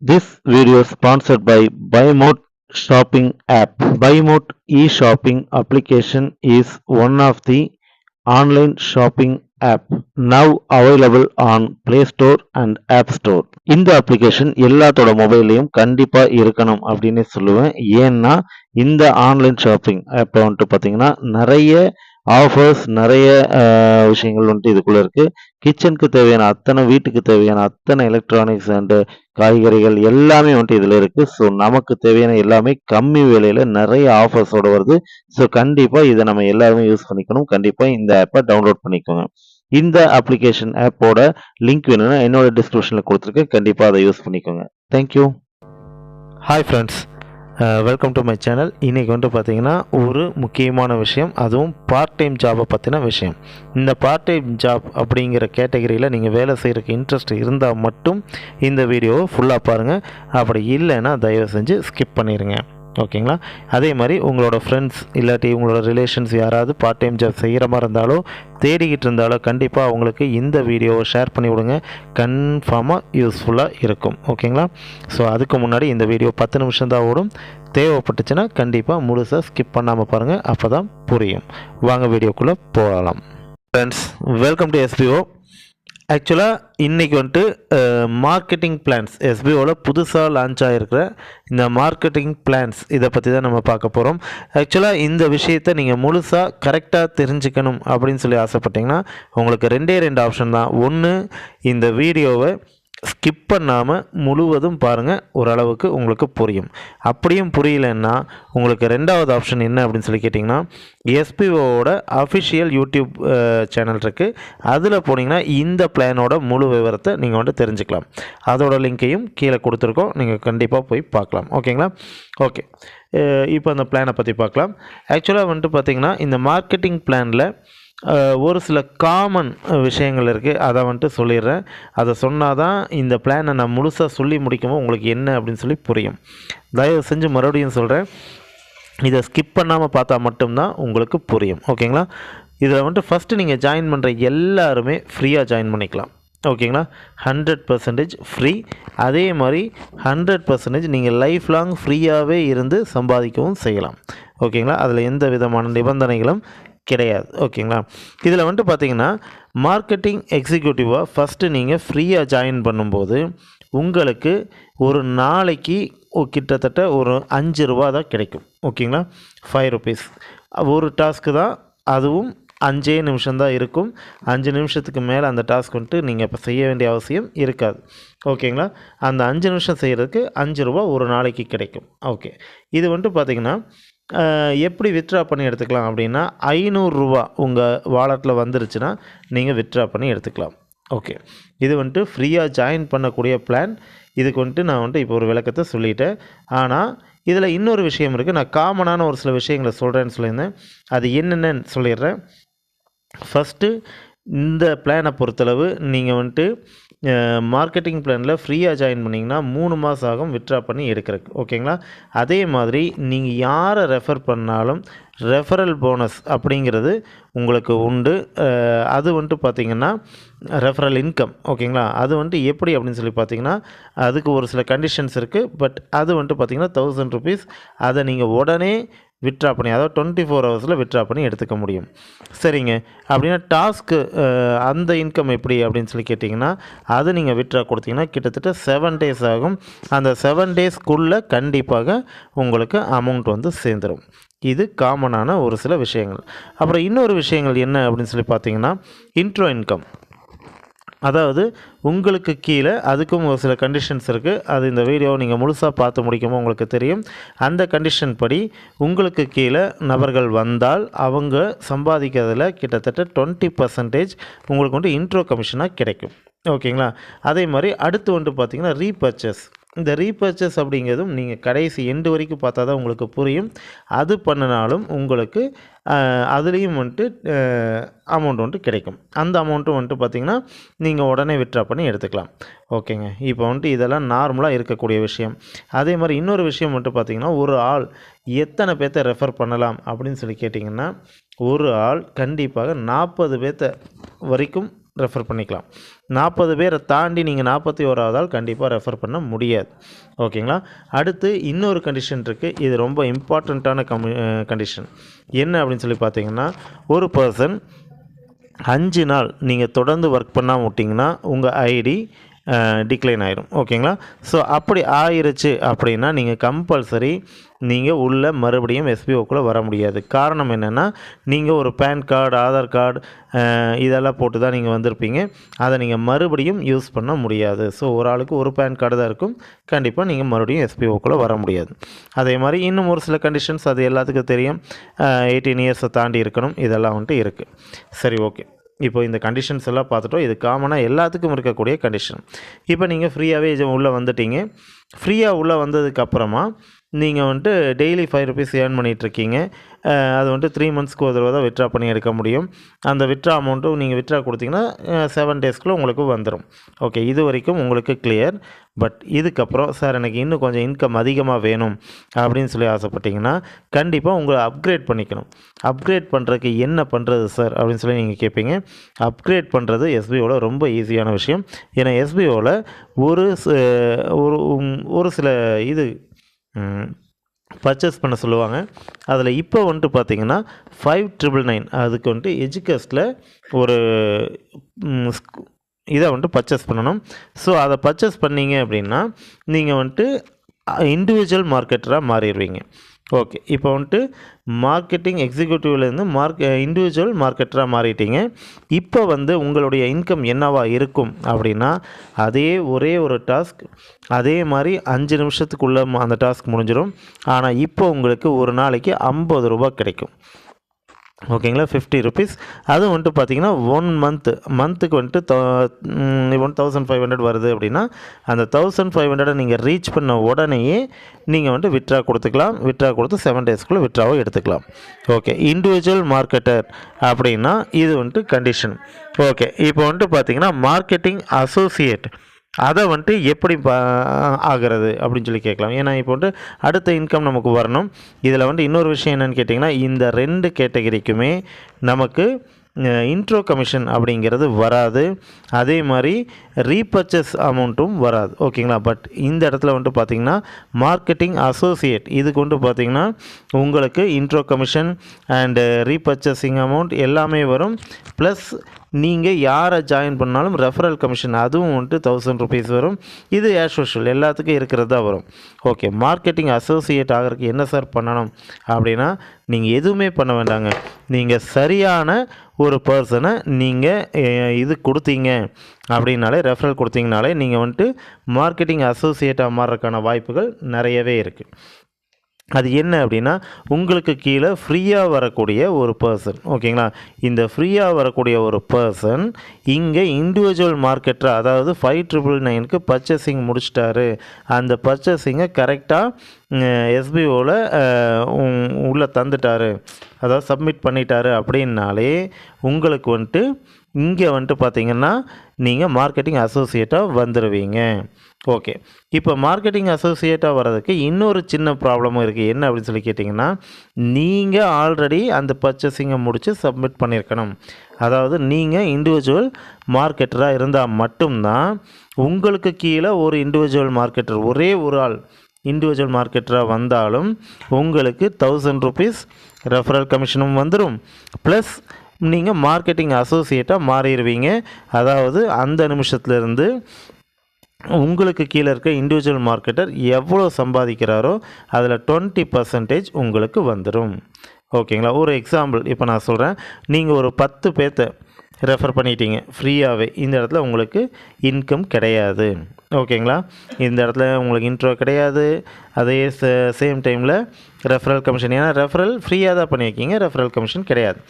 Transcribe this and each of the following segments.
This video is sponsored by BuyMote shopping app. BuyMote e-shopping application is one of the online shopping app now available on Play Store and App Store. இந்த application எல்லாத்தோட மொபைல்லையும் கண்டிப்பா இருக்கணும் அப்படின்னு சொல்லுவேன். ஏன்னா இந்த online shopping ஆப்பை வந்துட்டு பார்த்தீங்கன்னா நிறைய ஆஃபர்ஸ் நிறைய விஷயங்கள் வந்துட்டு இதுக்குள்ள இருக்கு. கிச்சனுக்கு தேவையான அத்தனை வீட்டுக்கு தேவையான அத்தனை எலக்ட்ரானிக்ஸ் அண்டு காய்கறிகள் எல்லாமே வந்துட்டு இதில் இருக்குது. ஸோ நமக்கு தேவையான எல்லாமே கம்மி விலையில் நிறைய ஆஃபர்ஸோடு வருது. ஸோ கண்டிப்பாக இதை நம்ம எல்லாருமே யூஸ் பண்ணிக்கணும். கண்டிப்பாக இந்த ஆப்பை டவுன்லோட் பண்ணிக்கோங்க. இந்த அப்ளிகேஷன் ஆப்போட லிங்க் வேணும்னா என்னோட டிஸ்கிரிப்ஷனில் கொடுத்துருக்கேன். கண்டிப்பாக அதை யூஸ் பண்ணிக்கோங்க. Thank you. Hi friends, welcome to my channel. இன்றைக்கி வந்துட்டு பார்த்திங்கன்னா ஒரு முக்கியமான விஷயம், அதுவும் பார்ட் டைம் ஜாபை பற்றின விஷயம். இந்த பார்ட் டைம் ஜாப் அப்படிங்கிற கேட்டகரியில் நீங்கள் வேலை செய்கிறதுக்கு இன்ட்ரெஸ்ட் இருந்தால் மட்டும் இந்த வீடியோவை ஃபுல்லாக பாருங்கள். அப்படி இல்லைன்னா தயவு செஞ்சு ஸ்கிப் பண்ணிடுங்க. ஓகேங்களா? அதே மாதிரி உங்களோட ஃப்ரெண்ட்ஸ் இல்லாட்டி உங்களோட ரிலேஷன்ஸ் யாராவது பார்ட் டைம் ஜாப் செய்கிற மாதிரி இருந்தாலோ தேடிக்கிட்டு இருந்தாலோ கண்டிப்பாக அவங்களுக்கு இந்த வீடியோவை ஷேர் பண்ணி விடுங்க. கன்ஃபார்மாக யூஸ்ஃபுல்லாக இருக்கும். ஓகேங்களா? ஸோ அதுக்கு முன்னாடி இந்த வீடியோ 10 நிமிஷம் தான் ஓடும். தேவைப்பட்டுச்சுன்னா கண்டிப்பாக முழுசாக ஸ்கிப் பண்ணாமல் பாருங்கள், அப்போ தான் புரியும். வாங்க வீடியோக்குள்ளே போகலாம். Friends, welcome to SPO. ஆக்சுவலாக இன்றைக்கி வந்துட்டு மார்க்கெட்டிங் பிளான்ஸ் எஸ்பிஓவில் புதுசாக லான்ச் ஆகிருக்கிற இந்த மார்க்கெட்டிங் பிளான்ஸ் இதை பற்றி தான் நம்ம பார்க்க போகிறோம். ஆக்சுவலாக இந்த விஷயத்தை நீங்கள் முழுசாக கரெக்டாக தெரிஞ்சுக்கணும் அப்படின்னு சொல்லி ஆசைப்பட்டீங்கன்னா உங்களுக்கு 2 ஆப்ஷன் தான். ஒன்று, இந்த வீடியோவை ஸ்கிப் பண்ணாமல் முழுவதும் பாருங்கள், ஓரளவுக்கு உங்களுக்கு புரியும். அப்படியும் புரியலன்னா உங்களுக்கு 2வது ஆப்ஷன் என்ன அப்படின்னு சொல்லி கேட்டிங்கன்னா, எஸ்பிஓவோட அஃபிஷியல் யூடியூப் சேனல் இருக்குது. அதில் போனீங்கன்னா இந்த பிளானோட முழு விவரத்தை நீங்கள் வந்துட்டு தெரிஞ்சுக்கலாம். அதோட லிங்க்கையும் கீழே கொடுத்துருக்கோம், நீங்கள் கண்டிப்பாக போய் பார்க்கலாம். ஓகேங்களா? ஓகே, இப்போ அந்த பிளானை பற்றி பார்க்கலாம். ஆக்சுவலாக வந்துட்டு பார்த்திங்கன்னா இந்த மார்க்கெட்டிங் பிளானில் ஒரு சில காமன் விஷயங்கள் இருக்குது. அதை வந்துட்டு சொல்லிடுறேன். அதை சொன்னால் தான் இந்த பிளானை நான் முழுசாக சொல்லி முடிக்கும்போது உங்களுக்கு என்ன அப்படின்னு சொல்லி புரியும். தயவு செஞ்சு மறுபடியும் சொல்கிறேன், இதை ஸ்கிப் பண்ணாமல் பார்த்தா மட்டும்தான் உங்களுக்கு புரியும். ஓகேங்களா? இதில் வந்துட்டு ஃபஸ்ட்டு நீங்கள் ஜாயின் பண்ணுற எல்லாருமே ஃப்ரீயாக ஜாயின் பண்ணிக்கலாம். ஓகேங்களா? 100% ஃப்ரீ. அதே மாதிரி 100% நீங்கள் லைஃப் லாங் ஃப்ரீயாகவே இருந்து சம்பாதிக்கவும் செய்யலாம். ஓகேங்களா? அதில் எந்த விதமான நிபந்தனைகளும் கிடையாது. ஓகேங்களா? இதில் வந்துட்டு பார்த்தீங்கன்னா மார்க்கெட்டிங் எக்ஸிக்யூட்டிவாக ஃபஸ்ட்டு நீங்கள் ஃப்ரீயாக ஜாயின் பண்ணும்போது உங்களுக்கு ஒரு நாளைக்கு கிட்டத்தட்ட ஒரு 5 ரூபா தான் கிடைக்கும். ஓகேங்களா? 5 rupees ஒரு டாஸ்க்கு தான். அதுவும் 5 நிமிஷம் தான் இருக்கும். 5 நிமிஷத்துக்கு மேலே அந்த டாஸ்க் வந்துட்டு நீங்கள் இப்போ செய்ய வேண்டிய அவசியம் இருக்காது. ஓகேங்களா? அந்த 5 நிமிஷம் செய்கிறதுக்கு 5 ரூபா ஒரு நாளைக்கு கிடைக்கும். ஓகே, இது வந்துட்டு பார்த்திங்கன்னா எப்படி வித்ட்ரா பண்ணி எடுத்துக்கலாம் அப்படின்னா, 500 ரூபா உங்கள் வாலெட்டில் வந்துருச்சுன்னா நீங்கள் வித்ட்ரா பண்ணி எடுத்துக்கலாம். ஓகே, இது வந்துட்டு ஃப்ரீயாக ஜாயின் பண்ணக்கூடிய பிளான். இதுக்கு வந்துட்டு நான் வந்துட்டு இப்போ ஒரு விளக்கத்தை சொல்லிட்டேன். ஆனால் இதில் இன்னொரு விஷயம் இருக்குது. நான் காமனான ஒரு சில விஷயங்களை சொல்கிறேன்னு சொல்லியிருந்தேன். அது என்னென்னு சொல்லிடுறேன். ஃபஸ்ட்டு, இந்த பிளானை பொறுத்தளவு நீங்கள் வந்துட்டு மார்க்கெட்டிங் பிளானில் ஃப்ரீயாக ஜாயின் பண்ணிங்கன்னா 3 மாதம் ஆகும் வித்ட்ரா பண்ணி எடுக்கிறதுக்கு. ஓகேங்களா? அதே மாதிரி நீங்கள் யாரை ரெஃபர் பண்ணாலும் ரெஃபரல் போனஸ் அப்படிங்கிறது உங்களுக்கு உண்டு. அது வந்துட்டு பார்த்திங்கன்னா ரெஃபரல் இன்கம். ஓகேங்களா? அது வந்துட்டு எப்படி அப்படின்னு சொல்லி பார்த்தீங்கன்னா அதுக்கு ஒரு சில கண்டிஷன்ஸ் இருக்குது. பட் அது வந்துட்டு பார்த்திங்கன்னா 1000 rupees. அதை நீங்கள் உடனே வித்ட்ரா பண்ணி, அதாவது 24 ஹவர்ஸில் வித்ட்ரா பண்ணி எடுத்துக்க முடியும். சரிங்க, அப்படின்னா டாஸ்க்கு அந்த இன்கம் எப்படி அப்படின்னு சொல்லி கேட்டிங்கன்னா, அது நீங்கள் வித்ட்ரா கொடுத்தீங்கன்னா கிட்டத்தட்ட 7 days ஆகும். அந்த 7 daysக்குள்ளே கண்டிப்பாக உங்களுக்கு அமௌண்ட் வந்து சேர்ந்துடும். இது காமனான ஒரு சில விஷயங்கள். அப்புறம் இன்னொரு விஷயங்கள் என்ன அப்படின்னு சொல்லி பார்த்தீங்கன்னா, இன்ட்ரோ இன்கம். அதாவது உங்களுக்கு கீழே அதுக்கும் ஒரு சில கண்டிஷன்ஸ் இருக்குது. அது இந்த வீடியோவை நீங்கள் முழுசாக பார்த்து முடிக்கும்போது உங்களுக்கு தெரியும். அந்த கண்டிஷன் படி உங்களுக்கு கீழே நபர்கள் வந்தால் அவங்க சம்பாதிக்கிறதுல கிட்டத்தட்ட 20% உங்களுக்கு வந்து இன்ட்ரோ கமிஷனாக கிடைக்கும். ஓகேங்களா? அதே மாதிரி அடுத்து வந்துட்டு பார்த்திங்கன்னா ரீபர்ச்சேஸ். இந்த ரீபர்ச்சேஸ் அப்படிங்கிறதும் நீங்கள் கடைசி எண்டு வரைக்கும் பார்த்தா தான் உங்களுக்கு புரியும். அது பண்ணினாலும் உங்களுக்கு அதுலேயும் வந்துட்டு அமௌண்ட் வந்துட்டு கிடைக்கும். அந்த அமௌண்ட்டும் வந்துட்டு பார்த்திங்கன்னா நீங்கள் உடனே வித்ட்ரா பண்ணி எடுத்துக்கலாம். ஓகேங்க, இப்போ வந்துட்டு இதெல்லாம் நார்மலாக இருக்கக்கூடிய விஷயம். அதே மாதிரி இன்னொரு விஷயம் வந்துட்டு பார்த்திங்கன்னா, ஒரு ஆள் எத்தனை பேர்த்த ரெஃபர் பண்ணலாம் அப்படின்னு சொல்லி கேட்டிங்கன்னா, ஒரு ஆள் கண்டிப்பாக 40 பேர்த்த வரைக்கும் ரெஃபர் பண்ணிக்கலாம். 40 பேரை தாண்டி நீங்கள் 41வது ஆள் கண்டிப்பாக ரெஃபர் பண்ண முடியாது. ஓகேங்களா? அடுத்து இன்னொரு கண்டிஷன் இருக்குது. இது ரொம்ப இம்பார்ட்டண்ட்டான கண்டிஷன். என்ன அப்படின்னு சொல்லி பார்த்தீங்கன்னா, ஒரு பர்சன் 5 நாள் நீங்கள் தொடர்ந்து ஒர்க் பண்ணாமல் விட்டிங்கன்னா உங்கள் ஐடி டிக்ளைன் ஆயிரும். ஓகேங்களா? ஸோ அப்படி ஆயிருச்சு அப்படின்னா நீங்கள் கம்பல்சரி நீங்கள் உள்ள மறுபடியும் எஸ்பிஓக்குள்ளே வர முடியாது. காரணம் என்னென்னா, நீங்கள் ஒரு பேன் கார்டு, ஆதார் கார்டு இதெல்லாம் போட்டு தான் நீங்கள் வந்திருப்பீங்க. அதை நீங்கள் மறுபடியும் யூஸ் பண்ண முடியாது. ஸோ ஒரு ஆளுக்கு ஒரு பேன் கார்டு தான் இருக்கும். கண்டிப்பாக நீங்கள் மறுபடியும் எஸ்பிஓக்குள்ளே வர முடியாது. அதே மாதிரி இன்னும் ஒரு சில கண்டிஷன்ஸ் அது எல்லாத்துக்கும் தெரியும். 18 இயர்ஸை தாண்டி இருக்கணும். இதெல்லாம் வந்துட்டு இருக்குது. சரி, ஓகே. இப்போ இந்த கண்டிஷன்ஸ் எல்லாம் பார்த்துட்டோம். இது காமனாக எல்லாத்துக்கும் இருக்கக்கூடிய கண்டிஷன். இப்போ நீங்கள் ஃப்ரீயாகவே உள்ளே வந்துட்டீங்க. ஃப்ரீயாக உள்ளே வந்ததுக்கப்புறமா நீங்கள் வந்துட்டு டெய்லி 5 ருபீஸ் ஏர்ன் பண்ணிகிட்ருக்கீங்க. அது வந்துட்டு 3 மந்த்ஸ்க்கு ஒரு தடவை தான் வித்ட்ரா பண்ணி எடுக்க முடியும். அந்த வித்ட்ரா அமௌண்ட்டும் நீங்கள் வித்ட்ரா கொடுத்தீங்கன்னா 7 டேஸ்க்குள்ளே உங்களுக்கு வந்துடும். ஓகே, இது வரைக்கும் உங்களுக்கு கிளியர். பட் இதுக்கப்புறம் சார் எனக்கு இன்னும் கொஞ்சம் இன்கம் அதிகமாக வேணும் அப்படின்னு சொல்லி ஆசைப்பட்டீங்கன்னா கண்டிப்பாக உங்களை அப்கிரேட் பண்ணிக்கணும். அப்கிரேட் பண்ணுறதுக்கு என்ன பண்ணுறது சார் அப்படின்னு சொல்லி நீங்கள் கேட்பீங்க. அப்கிரேட் பண்ணுறது எஸ்பிஓவில் ரொம்ப ஈஸியான விஷயம். ஏன்னா எஸ்பிஓவில் ஒரு சில இது பர்ச்சேஸ் பண்ண சொல்லுவாங்க. அதில் இப்போ வந்துட்டு பார்த்தீங்கன்னா 5999 அதுக்கு வந்துட்டு எஜுகேஸ்டில் ஒரு இதை வந்துட்டு பர்ச்சேஸ் பண்ணணும். ஸோ அதை பர்ச்சேஸ் பண்ணிங்க அப்படின்னா நீங்கள் வந்துட்டு இண்டிவிஜுவல் மார்க்கெட்டராக மாறிடுவீங்க. ஓகே, இப்போ வந்துட்டு மார்க்கெட்டிங் எக்ஸிக்யூட்டிவ்லேருந்து இண்டிவிஜுவல் மார்க்கெட்டராக மாறிட்டீங்க. இப்போ வந்து உங்களுடைய இன்கம் என்னவா இருக்கும் அப்படின்னா, ஒரே ஒரு டாஸ்க், அதே மாதிரி 5 நிமிஷத்துக்குள்ளே அந்த டாஸ்க் முடிஞ்சிடும். ஆனால் இப்போ உங்களுக்கு ஒரு நாளைக்கு 50 ரூபா கிடைக்கும். ஓகேங்களா? 50 ருபீஸ். அதுவும் வந்துட்டு பார்த்தீங்கன்னா 1 மந்த்துக்கு வந்துட்டு 1500 வருது அப்படின்னா அந்த 1500 நீங்கள் ரீச் பண்ண உடனேயே நீங்கள் வந்துட்டு வித்ட்ரா கொடுத்துக்கலாம். வித்ட்ரா கொடுத்து 7 டேஸ்க்குள்ளே வித்ட்ராவை எடுத்துக்கலாம். ஓகே, இண்டிவிஜுவல் மார்க்கெட்டர் அப்படின்னா இது வந்துட்டு கண்டிஷன். ஓகே, இப்போ வந்துட்டு பார்த்தீங்கன்னா மார்க்கெட்டிங் அசோசியேட் அதை வந்துட்டு எப்படி ஆகிறது அப்படின்னு சொல்லி கேட்கலாம். ஏன்னா இப்போ வந்துட்டு அடுத்த இன்கம் நமக்கு வரணும். இதில் வந்துட்டு இன்னொரு விஷயம் என்னென்னு கேட்டிங்கன்னா, இந்த 2 கேட்டகரிக்குமே நமக்கு இன்ட்ரோ கமிஷன் அப்படிங்கிறது வராது. அதே மாதிரி ரீபர்ச்சேஸ் அமௌண்ட்டும் வராது. ஓகேங்களா? பட் இந்த இடத்துல வந்துட்டு பார்த்திங்கன்னா மார்க்கெட்டிங் அசோசியேட் இதுக்கு வந்துட்டு பார்த்திங்கன்னா உங்களுக்கு intro commission and repurchasing amount எல்லாமே வரும். ப்ளஸ் நீங்கள் யாரை ஜாயின் பண்ணாலும் ரெஃபரல் கமிஷன் அதுவும் வந்துட்டு 1000 ருபீஸ் வரும். இது ஆஸ் யூஷுவல் எல்லாத்துக்கும் இருக்கிறது தான் வரும். ஓகே, மார்க்கெட்டிங் அசோசியேட் ஆகிறதுக்கு என்ன சார் பண்ணணும் அப்படின்னா, நீங்கள் எதுவுமே பண்ண வேண்டாங்க. நீங்கள் சரியான ஒரு பர்சனை நீங்கள் இது கொடுத்தீங்க அப்படின்னாலே, ரெஃபரல் கொடுத்தீங்கனாலே நீங்கள் வந்துட்டு மார்க்கெட்டிங் அசோசியேட்டாக மாறுறதுக்கான வாய்ப்புகள் நிறையவே இருக்குது. அது என்ன அப்படின்னா, உங்களுக்கு கீழே ஃப்ரீயாக வரக்கூடிய ஒரு பர்சன். ஓகேங்களா? இந்த ஃப்ரீயாக வரக்கூடிய ஒரு பர்சன் இங்கே இண்டிவிஜுவல் மார்க்கெட்டராக, அதாவது 5999க்கு பர்ச்சேசிங் முடிச்சிட்டாரு. அந்த பர்ச்சேசிங்கை கரெக்டாக எஸ்பிஓவில் உள்ளே தந்துட்டார், அதாவது சப்மிட் பண்ணிட்டாரு அப்படின்னாலே உங்களுக்கு வந்துட்டு இங்கே வந்துட்டு பார்த்திங்கன்னா நீங்கள் மார்க்கெட்டிங் அசோசியேட்டாக வந்துடுவீங்க. ஓகே, இப்போ மார்க்கெட்டிங் அசோசியேட்டாக வர்றதுக்கு இன்னொரு சின்ன ப்ராப்ளமும் இருக்குது. என்ன அப்படின்னு சொல்லி கேட்டிங்கன்னா, நீங்கள் ஆல்ரெடி அந்த பர்ச்சேசிங்கை முடித்து சப்மிட் பண்ணியிருக்கணும். அதாவது நீங்கள் இண்டிவிஜுவல் மார்க்கெட்டராக இருந்தால் மட்டும்தான் உங்களுக்கு கீழே ஒரு இண்டிவிஜுவல் மார்க்கெட்டர், ஒரே ஒரு ஆள் இண்டிவிஜுவல் மார்க்கெட்டராக வந்தாலும் உங்களுக்கு 1000 ருபீஸ் ரெஃபரல் கமிஷனும் வந்துடும். ப்ளஸ் நீங்கள் மார்க்கெட்டிங் அசோசியேட்டாக மாறிடுவீங்க. அதாவது அந்த நிமிஷத்துலேருந்து உங்களுக்கு கீழே இருக்க இண்டிவிஜுவல் மார்க்கெட்டர் எவ்வளோ சம்பாதிக்கிறாரோ அதில் 20% உங்களுக்கு வந்துடும். ஓகேங்களா? ஒரு எக்ஸாம்பிள் இப்போ நான் சொல்கிறேன். நீங்கள் ஒரு 10 பேர்த்த ரெஃபர் பண்ணிட்டீங்க ஃப்ரீயாகவே. இந்த இடத்துல உங்களுக்கு இன்கம் கிடையாது. ஓகேங்களா? இந்த இடத்துல உங்களுக்கு இன்ட்ரோ கிடையாது. அதே சேம் டைமில் ரெஃபரல் கமிஷன், ஏன்னா ரெஃபரல் ஃப்ரீயாக தான் பண்ணியிருக்கீங்க, ரெஃபரல் கமிஷன் கிடையாது.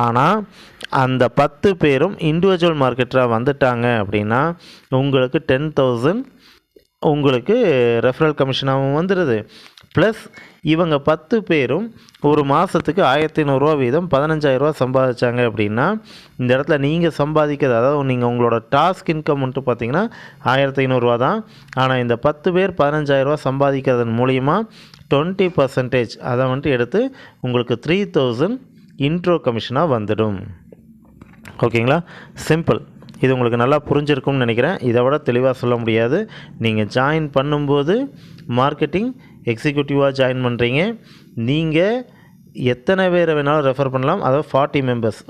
ஆனால் அந்த 10 பேரும் இண்டிவிஜுவல் மார்க்கெட்டராக வந்துட்டாங்க அப்படின்னா உங்களுக்கு 10,000 உங்களுக்கு ரெஃபரல் கமிஷனாகவும் வந்துடுது. ப்ளஸ் இவங்க 10 பேரும் ஒரு மாதத்துக்கு 1500 வீதம் 15,000 சம்பாதிச்சாங்க அப்படின்னா இந்த இடத்துல நீங்கள் சம்பாதிக்கிறது, அதாவது நீங்கள் உங்களோட டாஸ்க் இன்கம் வந்துட்டு பார்த்தீங்கன்னா 1500 தான். ஆனால் இந்த 10 பேர் 15,000 சம்பாதிக்கிறதன் மூலிமா 20% அதை வந்துட்டு எடுத்து உங்களுக்கு 3000 இன்ட்ரோ கமிஷனாக வந்துடும். ஓகேங்களா? சிம்பிள். இது உங்களுக்கு நல்லா புரிஞ்சிருக்கும்னு நினைக்கிறேன். இதை விட தெளிவாக சொல்ல முடியாது. நீங்கள் ஜாயின் பண்ணும்போது மார்க்கெட்டிங் எக்ஸிக்யூட்டிவாக ஜாயின் பண்ணுறீங்க. நீங்கள் எத்தனை பேரை வேணாலும் ரெஃபர் பண்ணலாம். அதாவது 40 மெம்பர்ஸ்,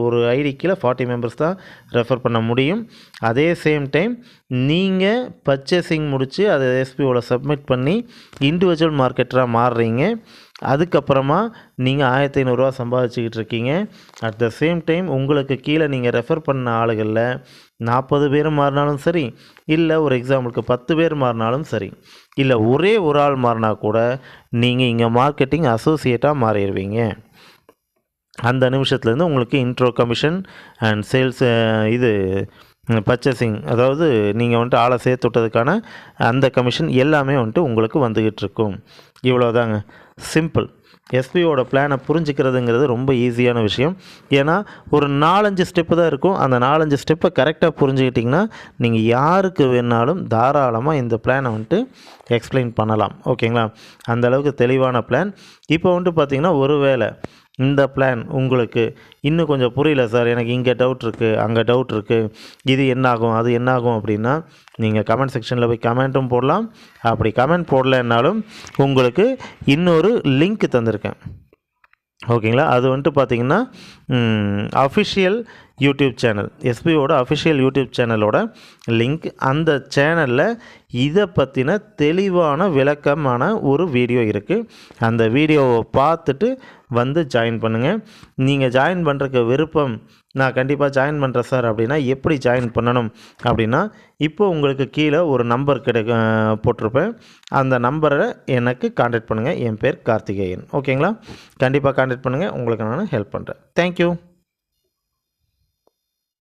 ஒரு ஐடி கீழே 40 மெம்பர்ஸ் தான் ரெஃபர் பண்ண முடியும். அதே சேம் டைம் நீங்கள் பர்ச்சேசிங் முடித்து அதை எஸ்பிஓவில் சப்மிட் பண்ணி இண்டிவிஜுவல் மார்க்கெட்டராக மாறுறீங்க. அதுக்கப்புறமா நீங்கள் 1500 ரூபா சம்பாதிச்சுக்கிட்டு இருக்கீங்க. அட் த சேம் டைம் உங்களுக்கு கீழே நீங்கள் ரெஃபர் பண்ண ஆளுகளில் 40 பேர் மாறினாலும் சரி, இல்லை ஒரு எக்ஸாம்பிளுக்கு 10 பேர் மாறினாலும் சரி, இல்லை ஒரே ஒரு ஆள் மாறினா கூட நீங்கள் இங்கே மார்க்கெட்டிங் அசோசியேட்டாக மாறிடுவீங்க. அந்த நிமிஷத்துலேருந்து உங்களுக்கு இன்ட்ரோ கமிஷன் அண்ட் சேல்ஸ் இது பர்ச்சேசிங், அதாவது நீங்கள் வந்துட்டு ஆளை சேர்த்து விட்டதுக்கான அந்த கமிஷன் எல்லாமே வந்துட்டு உங்களுக்கு வந்துக்கிட்டு இருக்கும். இவ்வளோதாங்க, சிம்பிள். எஸ்பிஓட பிளானை புரிஞ்சுக்கிறதுங்கிறது ரொம்ப ஈஸியான விஷயம். ஏன்னா ஒரு 4-5 ஸ்டெப்பு தான் இருக்கும். அந்த 4-5 ஸ்டெப்பை கரெக்டாக புரிஞ்சுக்கிட்டிங்கன்னா நீங்கள் யாருக்கு வேணாலும் தாராளமாக இந்த பிளானை வந்துட்டு எக்ஸ்பிளைன் பண்ணலாம். ஓகேங்களா? அந்தளவுக்கு தெளிவான பிளான். இப்போ வந்துட்டு பார்த்திங்கன்னா, ஒருவேளை இந்த பிளான் உங்களுக்கு இன்னும் கொஞ்சம் புரியல சார், எனக்கு இங்கே டவுட் இருக்குது, அங்கே டவுட் இருக்குது, இது என்னாகும் அது என்னாகும் அப்படின்னா நீங்கள் கமெண்ட் செக்ஷனில் போய் கமெண்ட்டும் போடலாம். அப்படி கமெண்ட் போடலைன்னாலும் உங்களுக்கு இன்னொரு லிங்க் தந்திருக்கேன். ஓகேங்களா? அது வந்துட்டு பார்த்திங்கன்னா அஃபிஷியல் யூடியூப் சேனல், எஸ்பிஓட அஃபிஷியல் யூடியூப் சேனலோட லிங்க். அந்த சேனலில் இதை பற்றின தெளிவான விளக்கமான ஒரு வீடியோ இருக்குது. அந்த வீடியோவை பார்த்துட்டு வந்து ஜாயின் பண்ணுங்கள். நீங்கள் ஜாயின் பண்ணுறக்கு விருப்பம், நான் கண்டிப்பாக ஜாயின் பண்ணுறேன் சார் அப்படின்னா எப்படி ஜாயின் பண்ணணும் அப்படின்னா, இப்போ உங்களுக்கு கீழே ஒரு நம்பர் போட்டிருப்பேன். அந்த நம்பரை எனக்கு கான்டாக்ட் பண்ணுங்கள். என் பேர் கார்த்திகேயன். ஓகேங்களா? கண்டிப்பாக கான்டாக்ட் பண்ணுங்கள். உங்களுக்கு நான் ஹெல்ப் பண்ணுறேன். தேங்க்யூ.